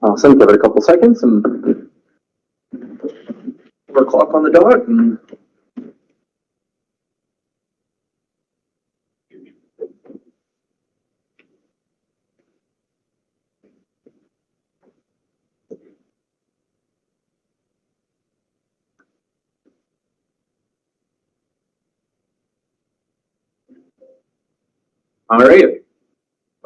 Awesome. Give it a couple seconds and 4 o'clock on the dot. And all right.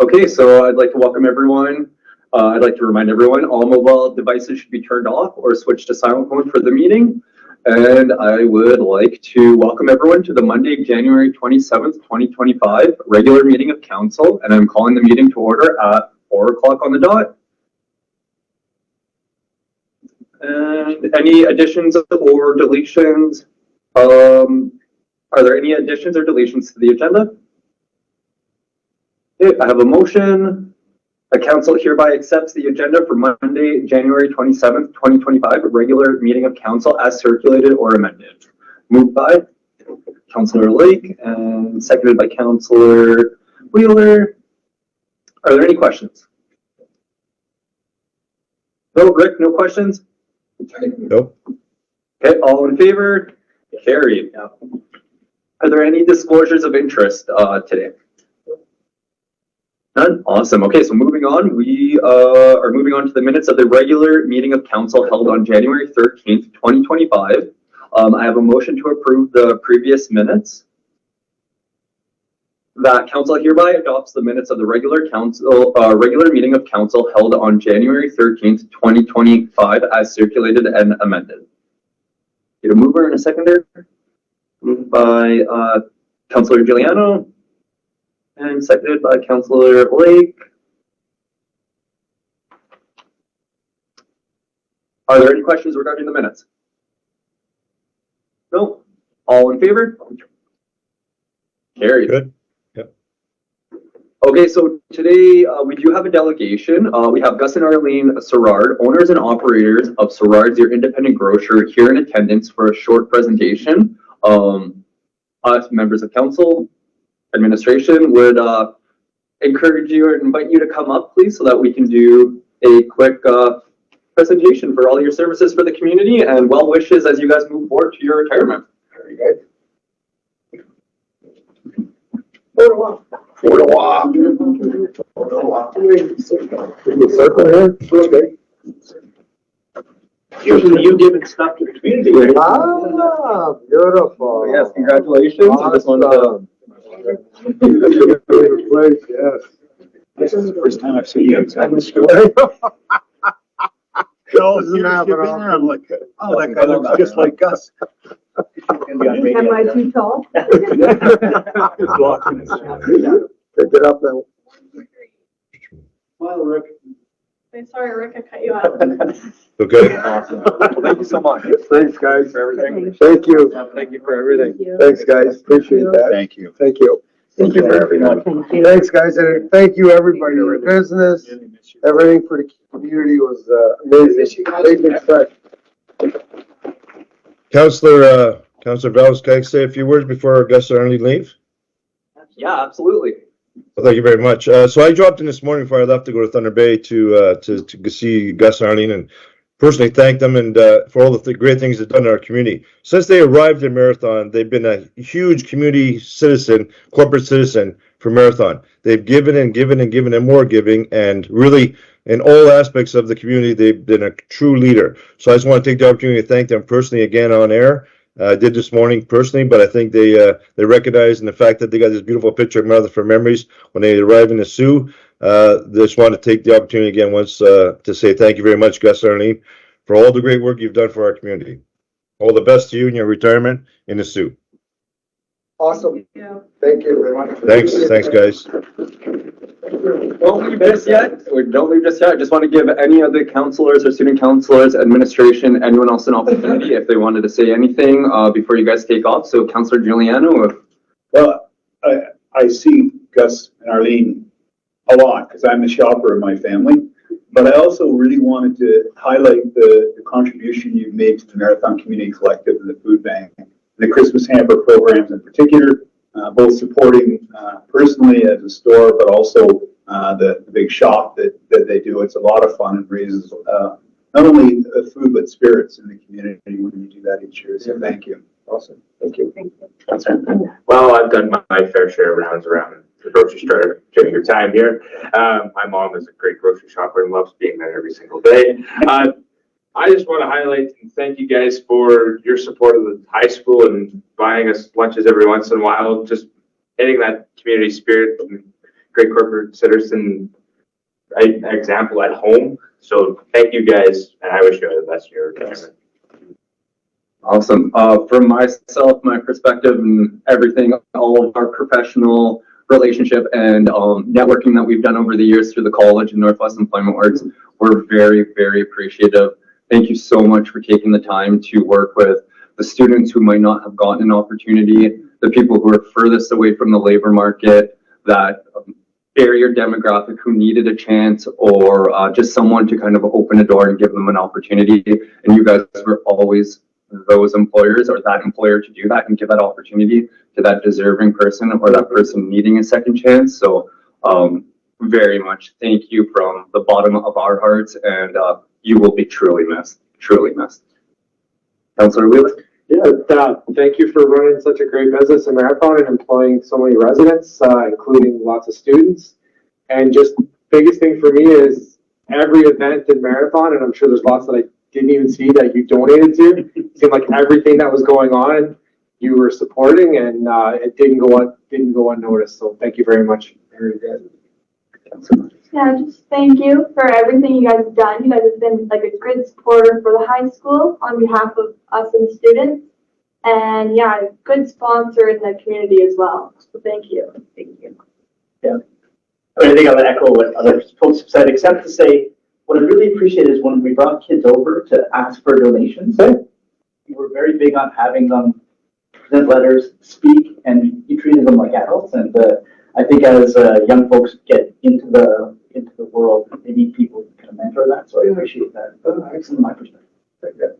Okay, so I'd like to welcome everyone. I'd like to remind everyone all mobile devices should be turned off or switched to silent mode for the meeting. And I would like to welcome everyone to the Monday, January 27th, 2025 regular meeting of council. And I'm calling the meeting to order at 4 o'clock on the dot. And any additions or deletions? Are there any additions or deletions to the agenda? Okay, I have a motion. The council hereby accepts the agenda for Monday, January 27th, 2025, regular meeting of council as circulated or amended. Moved by Councillor Lake and seconded by Councillor Wheeler. Are there any questions? No, Rick, no questions? Nope. Okay, all in favor? Carried. Are there any disclosures of interest today? None? Awesome. Okay, so moving on, we are moving on to the minutes of the regular meeting of council held on January 13th, 2025. I have a motion to approve the previous minutes. That council hereby adopts the minutes of the regular meeting of council held on January 13th, 2025 as circulated and amended. Get a mover and a seconder. Moved by Councillor Giuliano. And seconded by Councillor Lake. Are there any questions regarding the minutes? No? All in favor? Carried. Good. Yep. Okay, so today we do have a delegation. We have Gus and Arlene Sherrard, owners and operators of Sherrard's, your independent grocer, here in attendance for a short presentation. Us, members of council, administration, would encourage you and invite you to come up, please, so that we can do a quick presentation for all your services for the community and well wishes as you guys move forward to your retirement. Very good. Usually you giving stuff to the community. Ah, beautiful. Yes, congratulations. I just wanted to Place, yes. This is the first time I've seen you outside the store. No, doesn't happen often. I'm like, oh, that guy looks just like Gus. Am I too tall? Pick it up now. Well, Rick. Sorry, Rick, I cut you out. Okay. Awesome. Well, thank you so much. Thanks, guys. For everything. Thank you. Thank you for everything. Thanks, guys. Appreciate that. Thank you. Thank you. Thank you for everything. Thanks, guys. And thank you, everybody. Your business, everything for the community was amazing. Big respect. Councillor Bells, can I say a few words before our guests are only leave? Yeah, absolutely. Well, thank you very much. So I dropped in this morning before I left to go to Thunder Bay to see Gus and Arlene and personally thank them and for all the great things they've done in our community. Since they arrived in Marathon, they've been a huge community citizen, corporate citizen for Marathon. They've given and given and given and more giving, and really in all aspects of the community, they've been a true leader. So I just want to take the opportunity to thank them personally again on air. I did this morning personally, but I think they recognize in the fact that they got this beautiful picture of Marathon for Memories when they arrived in the Sioux. Just want to take the opportunity again once to say thank you very much, Gus and Arlene, for all the great work you've done for our community. All the best to you in your retirement in the Sioux. Awesome. Thank you very much. Thanks, guys. Don't leave just yet. Don't leave just yet. I just want to give any of the counselors or student counselors, administration, anyone else an opportunity if they wanted to say anything before you guys take off. So, Councillor Giuliano. Well, I see Gus and Arlene a lot because I'm the shopper in my family, but I also really wanted to highlight the contribution you've made to the Marathon Community Collective and the food bank, and the Christmas hamper programs in particular. both supporting personally as a store, but also the big shop that they do. It's a lot of fun and raises not only food but spirits in the community when you do that each year. So thank you. Awesome. Thank you. Well, I've done my fair share of rounds around the grocery store during your time here. My mom is a great grocery shopper and loves being there every single day. I just want to highlight and thank you guys for your support of the high school and buying us lunches every once in a while, just hitting that community spirit and great corporate citizen example at home. So thank you guys, and I wish you the best year. Awesome. From myself, my perspective and everything, all of our professional relationship and networking that we've done over the years through the college and Northwest Employment Works, we're very, very appreciative. Thank you so much for taking the time to work with the students who might not have gotten an opportunity, the people who are furthest away from the labor market, that barrier demographic who needed a chance, or just someone to kind of open a door and give them an opportunity. And you guys were always those employers or that employer to do that and give that opportunity to that deserving person or that person needing a second chance. So very much thank you from the bottom of our hearts, and you will be truly missed. Councillor Wheeler? Yeah, thank you for running such a great business in Marathon and employing so many residents, including lots of students. And just biggest thing for me is every event in Marathon, and I'm sure there's lots that I didn't even see that you donated to. It seemed like everything that was going on, you were supporting, and it didn't go unnoticed. So thank you very much. Yeah, just thank you for everything you guys have done. You guys have been like a good supporter for the high school on behalf of us and the students. And yeah, a good sponsor in the community as well. So thank you. Thank you. Yeah. I think I would echo what other folks have said, except to say what I really appreciate is when we brought kids over to ask for donations, we were very big on having them present letters, speak, and you treated them like adults. And I think as young folks get into the world, they need people who can mentor that. So I appreciate that. From my perspective.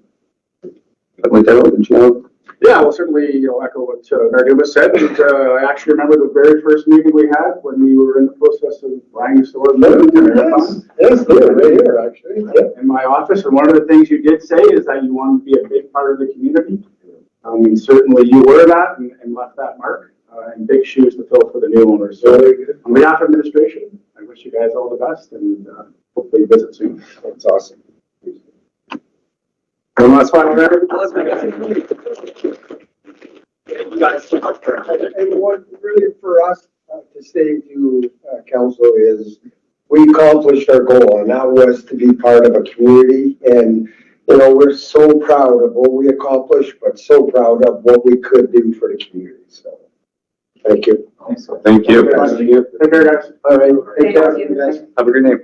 Yeah, well, certainly, echo what Mayor Dumas said. And, I actually remember the very first meeting we had when we were in the process of buying the store. Yes, right here, actually. In my office, and one of the things you did say is that you want to be a big part of the community. Certainly you were that and left that mark, and big shoes to fill for the new owners. So on behalf of administration, I wish you guys all the best and hopefully visit soon. That's awesome. One last final matter. And what really for us to say to council is we accomplished our goal, and that was to be part of a community. And we're so proud of what we accomplished, but so proud of what we could do for the community. So thank you. Thank you. Take care, guys. All right. Take care. Have a good night.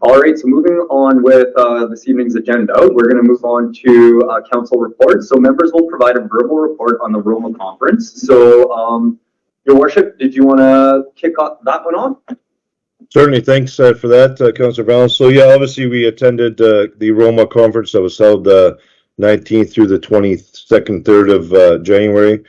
All right, so moving on with this evening's agenda, we're going to move on to council reports. So members will provide a verbal report on the Roma conference. So, Your Worship, did you want to kick off that one off? Certainly, thanks for that, Councillor Valens. So yeah, obviously we attended the Roma conference that was held 19th through the 22nd, 3rd of January.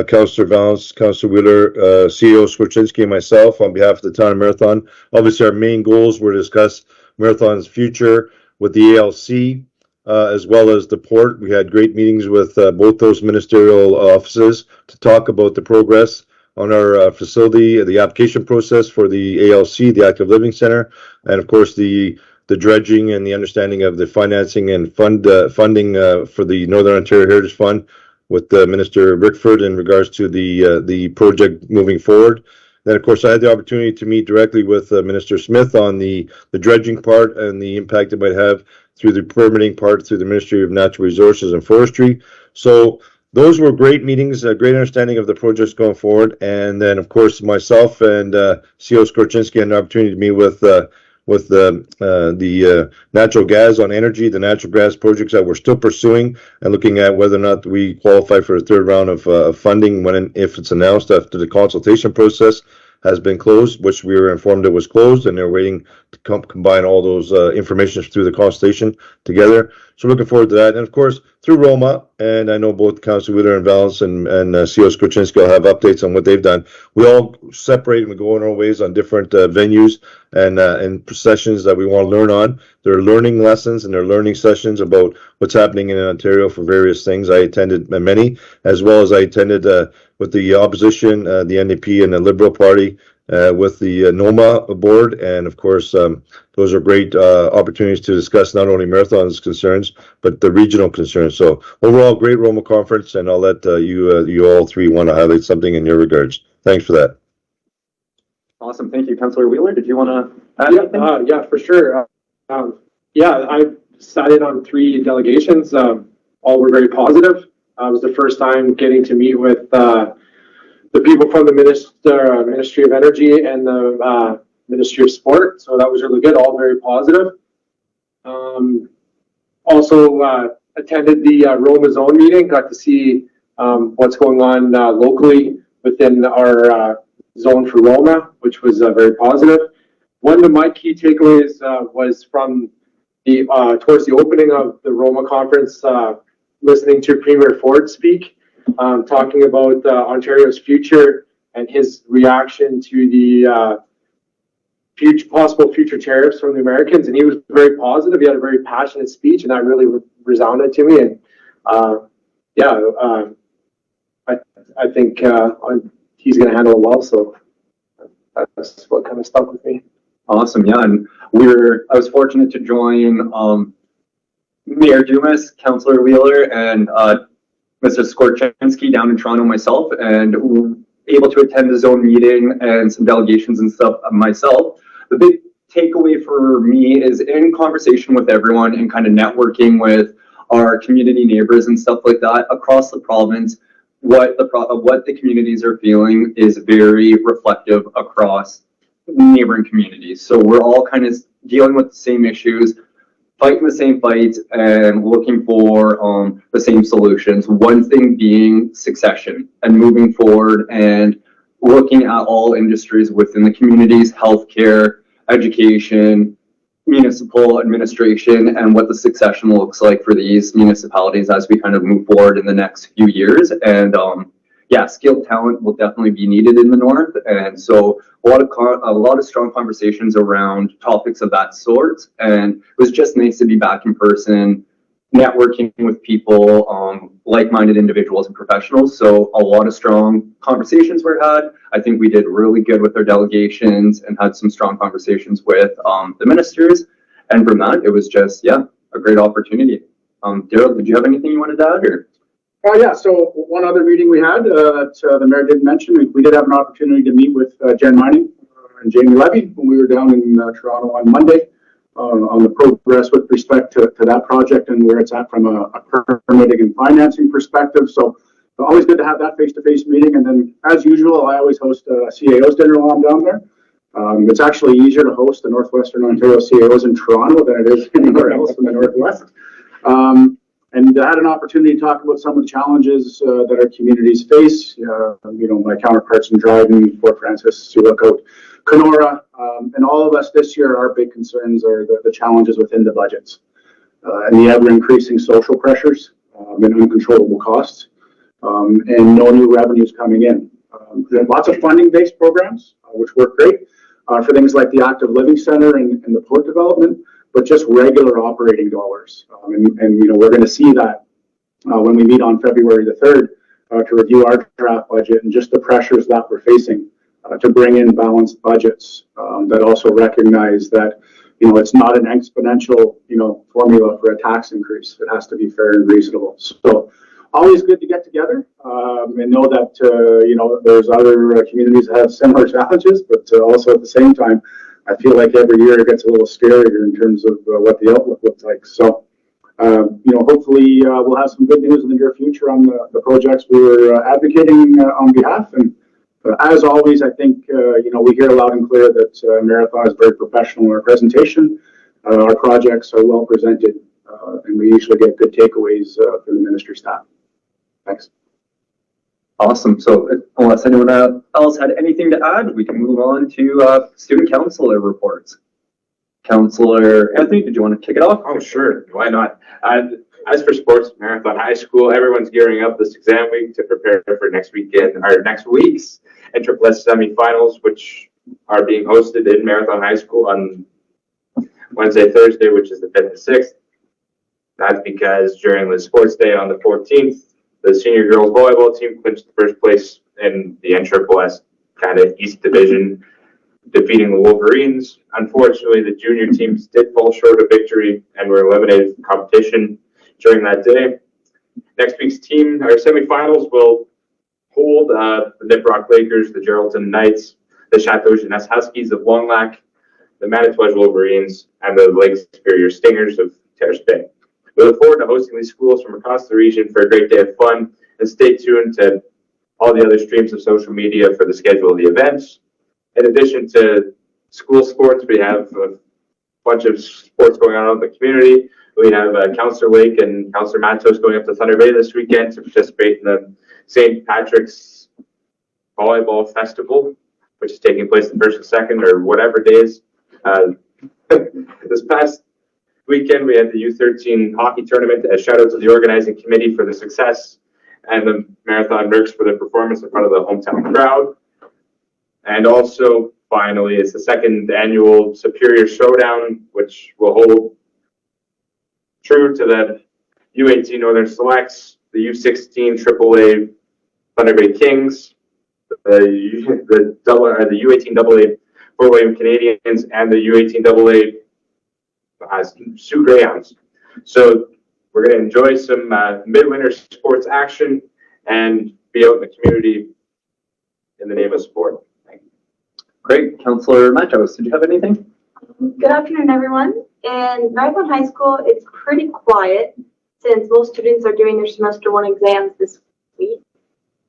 Councillor Valens, Councillor Wheeler, CEO Skorczynski, and myself on behalf of the town of Marathon. Obviously, our main goals were to discuss Marathon's future with the ALC, as well as the port. We had great meetings with both those ministerial offices to talk about the progress on our facility, the application process for the ALC, the Active Living Center, and of course the dredging and the understanding of the financing and funding for the Northern Ontario Heritage Fund with Minister Rickford in regards to the project moving forward. Then, of course, I had the opportunity to meet directly with Minister Smith on the dredging part and the impact it might have through the permitting part through the Ministry of Natural Resources and Forestry. So those were great meetings, a great understanding of the projects going forward. And then, of course, myself and CEO Skorczynski had an opportunity to meet with the natural gas on energy, the natural gas projects that we're still pursuing and looking at whether or not we qualify for a third round of funding if it's announced after the consultation process has been closed, which we were informed it was closed, and they're waiting to combine all those information through the consultation together. So looking forward to that. And of course, through Roma, and I know both Councilor Wheeler and Valens and CEO Skrzynski will have updates on what they've done. We all separate and we go in our ways on different venues and sessions that we want to learn on. There are learning lessons and there are learning sessions about what's happening in Ontario for various things. I attended many, as well as I attended with the opposition, the NDP and the Liberal Party, with the NOMA board. And of course, those are great opportunities to discuss not only Marathon's concerns, but the regional concerns. So overall, great Roma conference, and I'll let you all three want to highlight something in your regards. Thanks for that. Awesome. Thank you. Councillor Wheeler, did you want to add anything? Yeah, for sure. I decided on 3 delegations. All were very positive. It was the first time getting to meet with the people from the Ministry of Energy and the Ministry of Sport. So that was really good, all very positive. Also attended the Roma Zone meeting, got to see what's going on locally within our zone for Roma, which was very positive. One of my key takeaways was from the towards the opening of the Roma conference, listening to Premier Ford speak, talking about Ontario's future and his reaction to the possible future tariffs from the Americans. And he was very positive. He had a very passionate speech, and that really resounded to me. And I think he's going to handle it well. So that's what kind of stuck with me. Awesome. Yeah. And I was fortunate to join Mayor Dumas, Councillor Wheeler, and Mr. Skrzynski down in Toronto myself, and able to attend the zone meeting and some delegations and stuff myself. The big takeaway for me is in conversation with everyone and kind of networking with our community neighbors and stuff like that across the province, what the communities are feeling is very reflective across neighboring communities. So we're all kind of dealing with the same issues, fighting the same fights, and looking for the same solutions. One thing being succession and moving forward and looking at all industries within the communities, healthcare, education, municipal administration, and what the succession looks like for these municipalities as we kind of move forward in the next few years. And skilled talent will definitely be needed in the north, and so a lot of strong conversations around topics of that sort. And it was just nice to be back in person, networking with people, like-minded individuals and professionals. So a lot of strong conversations were had. I think we did really good with our delegations and had some strong conversations with the ministers. And from that, it was just a great opportunity. Daryl, did you have anything you wanted to add, or? So one other meeting we had, the mayor did mention, we did have an opportunity to meet with Gen Mining and Jamie Levy when we were down in Toronto on Monday on the progress with respect to that project and where it's at from a permitting and financing perspective. So always good to have that face-to-face meeting. And then, as usual, I always host a CAO's dinner while I'm down there. It's actually easier to host the Northwestern Ontario CAOs in Toronto than it is anywhere else in the Northwest. And I had an opportunity to talk about some of the challenges that our communities face. My counterparts in Dryden, Fort Francis, Sioux Lookout, Kenora, and all of us this year, our big concerns are the challenges within the budgets and the ever-increasing social pressures and uncontrollable costs, and no new revenues coming in. We have lots of funding-based programs, which work great for things like the Active Living Center and the port development, but just regular operating dollars. We're going to see that when we meet on February the 3rd to review our draft budget and just the pressures that we're facing to bring in balanced budgets that also recognize that, it's not an exponential, formula for a tax increase. It has to be fair and reasonable. So always good to get together and know that, there's other communities that have similar challenges, but also at the same time, I feel like every year it gets a little scarier in terms of what the outlook looks like. So, hopefully we'll have some good news in the near future on the projects we were advocating on behalf. And as always, I think, we hear loud and clear that Marathon is very professional in our presentation. Our projects are well presented, and we usually get good takeaways from the ministry staff. Thanks. Awesome. So unless anyone else had anything to add, we can move on to student councilor reports. Counselor Anthony, did you want to kick it off? Oh, sure. Why not? As for sports, Marathon High School, everyone's gearing up this exam week to prepare for next weekend or next week's NSSS semifinals, which are being hosted in Marathon High School on Wednesday, Thursday, which is the 5th and 6th. That's because during the sports day on the 14th, the senior girls volleyball team clinched the first place in the NSSS kind of East Division, defeating the Wolverines. Unfortunately, the junior teams did fall short of victory and were eliminated from competition during that day. Next week's team, our semifinals, will hold the Niprock Lakers, the Geraldton Knights, the Chateau Jeunesse Huskies of Long Lac, the Manitowoc Wolverines, and the Lake Superior Stingers of Terrace Bay. We look forward to hosting these schools from across the region for a great day of fun, and stay tuned to all the other streams of social media for the schedule of the events. In addition to school sports, we have a bunch of sports going on in the community. We have Councillor Lake and Councillor Matos going up to Thunder Bay this weekend to participate in the St. Patrick's Volleyball Festival, which is taking place the 1st and 2nd or whatever days. This past weekend, we had the U13 hockey tournament. A shout out to the organizing committee for the success, and the Marathon Mercs for the performance in front of the hometown crowd. And also, finally, it's the 2nd annual Superior Showdown, which will hold true to the U18 Northern Selects, the U16 AAA Thunder Bay Kings, the U18 AA Fort William Canadians, and the U18 AA Sioux Greyhounds. So we're going to enjoy some midwinter sports action and be out in the community in the name of sport. Great. Counselor Matos, did you have anything? Good afternoon, everyone. In Marathon High School, it's pretty quiet since most students are doing their semester 1 exams this week.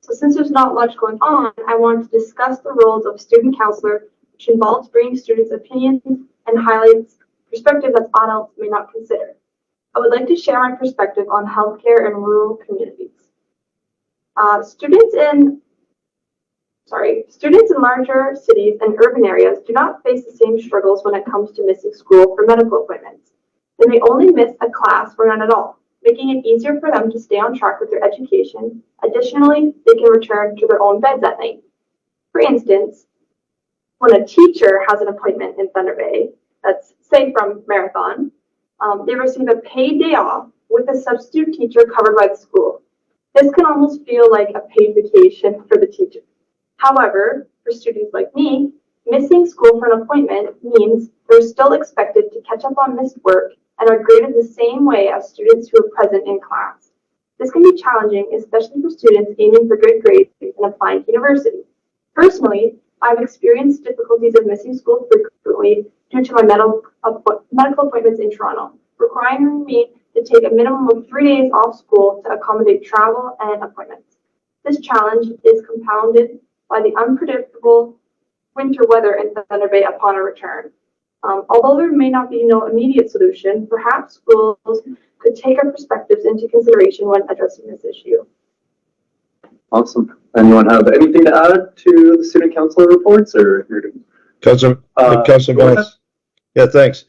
So since there's not much going on, I want to discuss the roles of student counselor, which involves bringing students' opinions and highlights perspectives that adults may not consider. I would like to share my perspective on healthcare in rural communities. Students in larger cities and urban areas do not face the same struggles when it comes to missing school for medical appointments. They may only miss a class or none at all, making it easier for them to stay on track with their education. Additionally, they can return to their own beds at night. For instance, when a teacher has an appointment in Thunder Bay, that's say from Marathon, they receive a paid day off with a substitute teacher covered by the school. This can almost feel like a paid vacation for the teacher. However, for students like me, missing school for an appointment means they're still expected to catch up on missed work and are graded the same way as students who are present in class. This can be challenging, especially for students aiming for good grades and applying to university. Personally, I've experienced difficulties of missing school frequently due to my medical appointments in Toronto, requiring me to take a minimum of 3 days off school to accommodate travel and appointments. This challenge is compounded by the unpredictable winter weather in Thunder Bay upon a return. Although there may not be no immediate solution, perhaps schools could take our perspectives into consideration when addressing this issue. Awesome. Anyone have anything to add to the student counselor reports, or Councilor Valls? Yeah, thanks.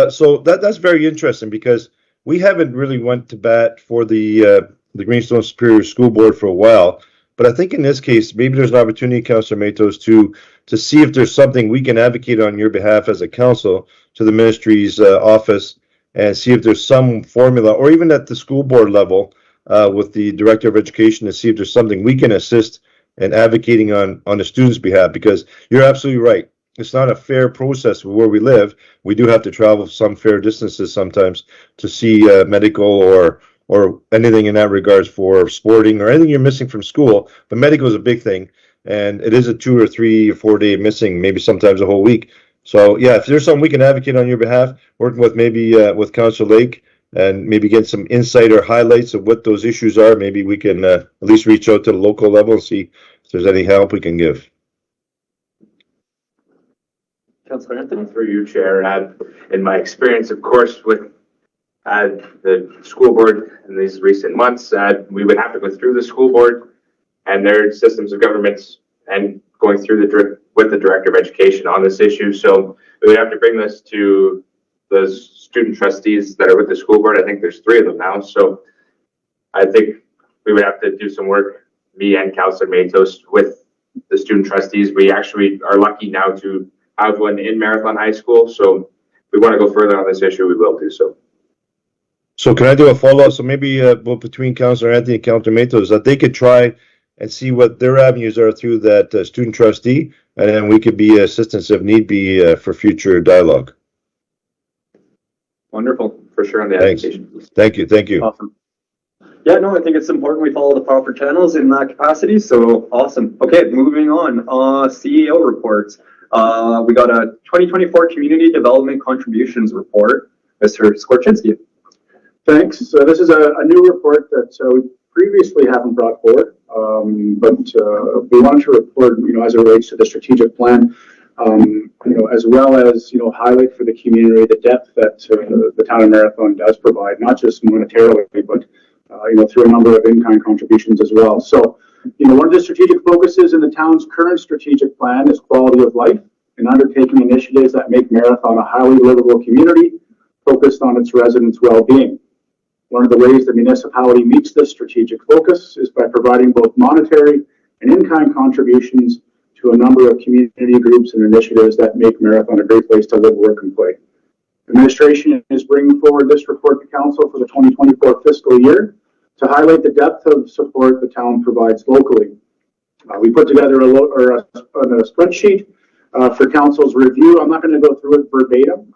So that's very interesting because we haven't really went to bat for the Greenstone Superior School Board for a while. But I think in this case, maybe there's an opportunity, Councillor Matos, to see if there's something we can advocate on your behalf as a council to the ministry's office, and see if there's some formula, or even at the school board level with the Director of Education, to see if there's something we can assist in advocating on the students' behalf. Because you're absolutely right. It's not a fair process where we live. We do have to travel some fair distances sometimes to see medical or anything in that regards for sporting or anything you're missing from school. But medical is a big thing, and it is a 2 or 3 or 4 day missing, maybe sometimes a whole week. So yeah, if there's something we can advocate on your behalf, working with maybe with Councillor Lake, and maybe get some insight or highlights of what those issues are, maybe we can at least reach out to the local level and see if there's any help we can give. Councillor Anthony? Through you, Chair, in my experience, of course, with the school board in these recent months, we would have to go through the school board and their systems of governments and going through with the Director of Education on this issue. So we would have to bring this to the student trustees that are with the school board. I think there's 3 of them now. So I think we would have to do some work, me and Councillor Matos, with the student trustees. We actually are lucky now to have one in Marathon High School. So if we want to go further on this issue, we will do so. So can I do a follow-up? So maybe between Councillor Anthony and Councillor Matos, that they could try and see what their avenues are through that student trustee, and then we could be assistance if need be for future dialogue. Wonderful. For sure on the Thanks. application. Thank you. Thank you. Awesome. Yeah, no, I think it's important we follow the proper channels in that capacity. So awesome. Okay, moving on. CEO reports. We got a 2024 Community Development Contributions Report. Mr. Skorczynski. Thanks. So this is a new report that we previously haven't brought forward, but we wanted to report, as it relates to the strategic plan, as well as, highlight for the community the depth that the town of Marathon does provide, not just monetarily, but, through a number of in-kind contributions as well. So, one of the strategic focuses in the town's current strategic plan is quality of life and undertaking initiatives that make Marathon a highly livable community focused on its residents' well-being. One of the ways the municipality meets this strategic focus is by providing both monetary and in-kind contributions to a number of community groups and initiatives that make Marathon a great place to live, work, and play. Administration is bringing forward this report to council for the 2024 fiscal year to highlight the depth of support the town provides locally. We put together a spreadsheet for council's review. I'm not going to go through it verbatim,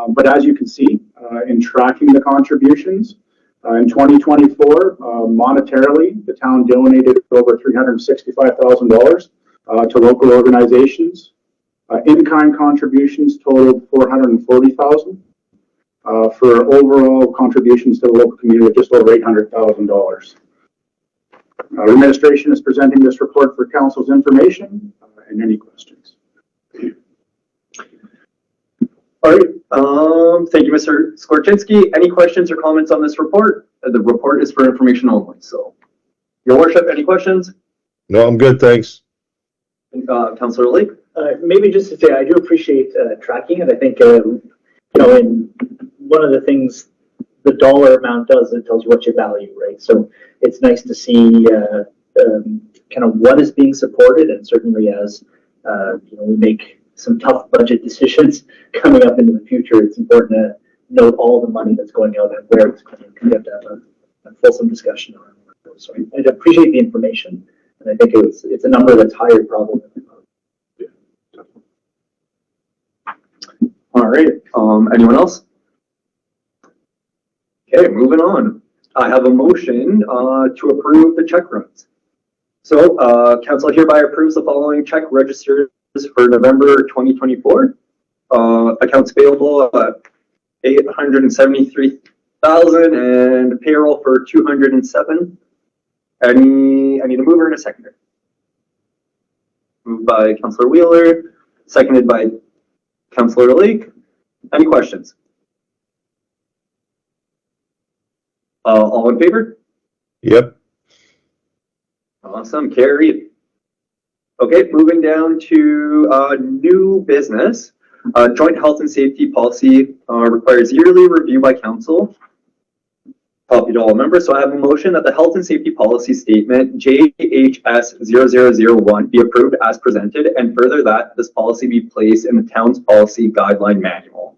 but as you can see, in tracking the contributions, in 2024, monetarily, the town donated over $365,000 to local organizations. In-kind contributions totaled $440,000 for overall contributions to the local community of just over $800,000. Administration is presenting this report for council's information and any questions. All right. Thank you, Mr. Skorczynski. Any questions or comments on this report? The report is for information only. So, Your Worship, any questions? No, I'm good. Thanks. Councillor Lake? Maybe just to say, I do appreciate tracking it. I think, in one of the things the dollar amount does, it tells you what you value, right? So it's nice to see kind of what is being supported, and certainly as we make some tough budget decisions coming up into the future, it's important to note all the money that's going out and where it's coming. We have to have a fulsome discussion around those. So I appreciate the information, and I think it's a number that's higher probably than we thought. All right. Anyone else? Okay, moving on. I have a motion to approve the check runs. So, council hereby approves the following check registers for November 2024. Accounts payable $873,000 and payroll for $207,000. I need a mover and a seconder. Moved by Councillor Wheeler, seconded by Councillor Lake. Any questions? All in favor? Yep. Awesome, carried. Okay, moving down to new business. Joint health and safety policy requires yearly review by council. Copied to all members. So I have a motion that the health and safety policy statement JHS 0001 be approved as presented, and further that this policy be placed in the town's policy guideline manual.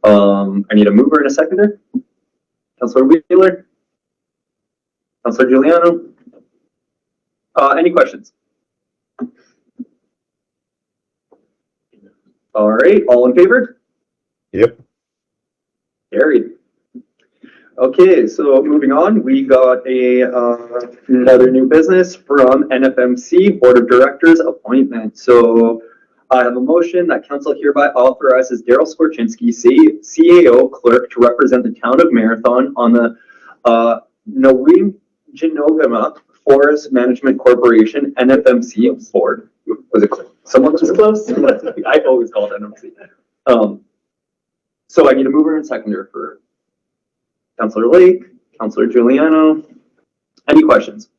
I need a mover and a seconder. Councillor Wheeler. Councillor Giuliano. Any questions? All right, all in favor? Yep. Carried. Okay, so moving on, we got another new business from NFMC Board of Directors appointment. So I have a motion that council hereby authorizes Daryl Skorczynski, CAO clerk, to represent the town of Marathon on the Nowinjanogama Forest Management Corporation NFMC board. Was it close? Someone was close? I always call it NFMC. So I need a mover and seconder for Councillor Lake, Councillor Giuliano. Any questions?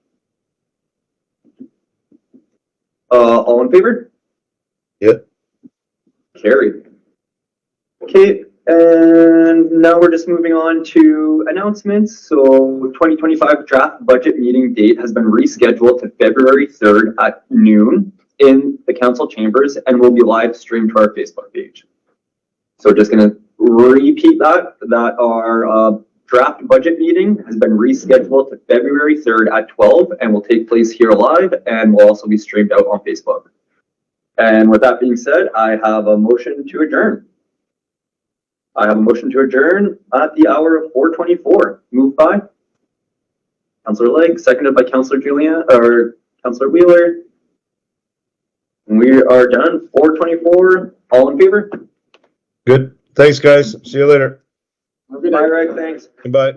All in favor? Yep. Carried. Okay, And now we're just moving on to announcements. So 2025 draft budget meeting date has been rescheduled to February 3rd at noon in the council chambers and will be live streamed to our Facebook page. So just gonna repeat that our draft budget meeting has been rescheduled to February 3rd at 12 and will take place here live and will also be streamed out on Facebook. And with that being said, I have a motion to adjourn. I have a motion to adjourn at the hour of 4:24. Moved by Councillor Legg, seconded by Councillor Councillor Wheeler. We are done. 4:24. All in favor? Good. Thanks, guys. See you later. Bye, Greg. Thanks. Goodbye.